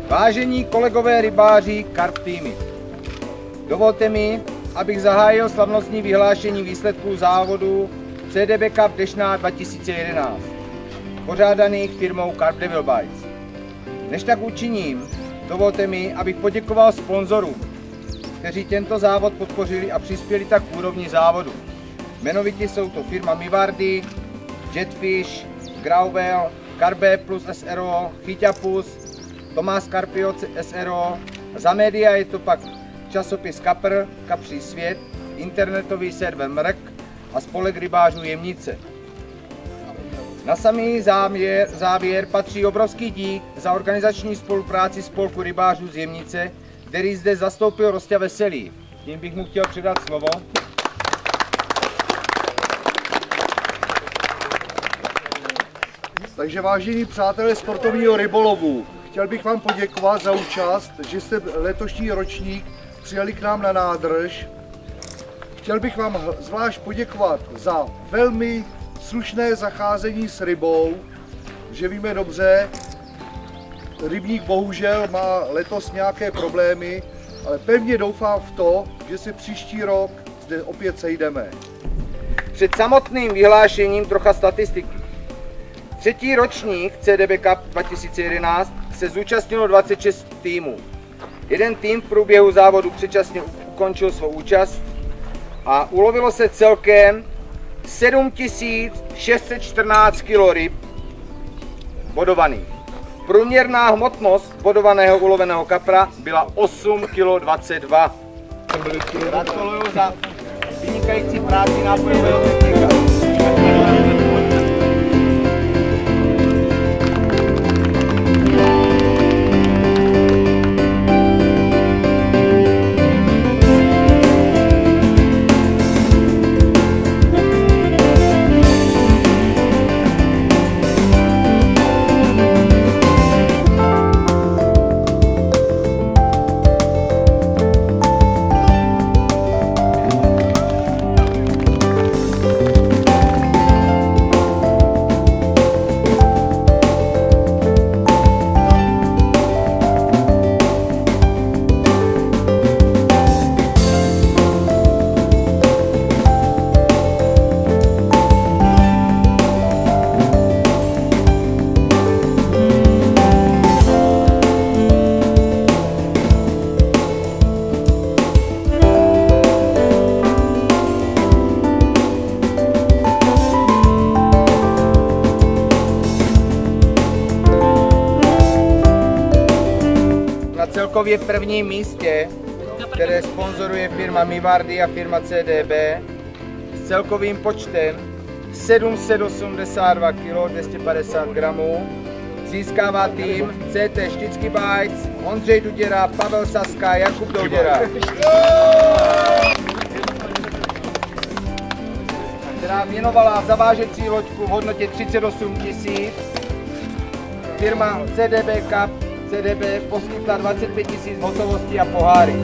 Vážení kolegové rybáři Carp týmy, dovolte mi, abych zahájil slavnostní vyhlášení výsledků závodu CDB Cup Deštná 2011, pořádaných firmou Carp Devil Bites. Než tak učiním, dovolte mi, abych poděkoval sponzorům, kteří tento závod podpořili a přispěli tak k úrovni závodu. Jmenovitě jsou to firma Mivardi, Jetfish, Grauwel, Carpe Plus SRO, Chyťapus, Tomás Carpio SRO. Za média je to pak časopis Kapr, Kapří svět, internetový server Mrk a spolek rybářů Jemnice. Na samý závěr patří obrovský dík za organizační spolupráci spolku rybářů z Jemnice, který zde zastoupil Rosťa Veselý. Tím bych mu chtěl předat slovo. Takže vážení přátelé sportovního rybolovu, chtěl bych vám poděkovat za účast, že jste letošní ročník přijeli k nám na nádrž. Chtěl bych vám zvlášť poděkovat za velmi slušné zacházení s rybou, že víme dobře, rybník bohužel má letos nějaké problémy, ale pevně doufám v to, že se příští rok zde opět sejdeme. Před samotným vyhlášením trocha statistiky. Třetí ročník CDB Cup 2011 se zúčastnilo 26 týmů. Jeden tým v průběhu závodu předčasně ukončil svou účast a ulovilo se celkem 7614 kg ryb bodovaných. Průměrná hmotnost bodovaného uloveného kapra byla 8,22 kg. Gratuluju za vynikající práci nápojového technika. Celkově v prvním místě, které sponzoruje firma Mivardi a firma CDB, s celkovým počtem 782 kg 250 gramů, získává tým CT Šticky Bites, Ondřej Duděra, Pavel Saska, Jakub Douděra, která věnovala zavážecí loďku v hodnotě 38 000. Firma CDB Cup CDB poskytla 25 000 hotovostí a poháry.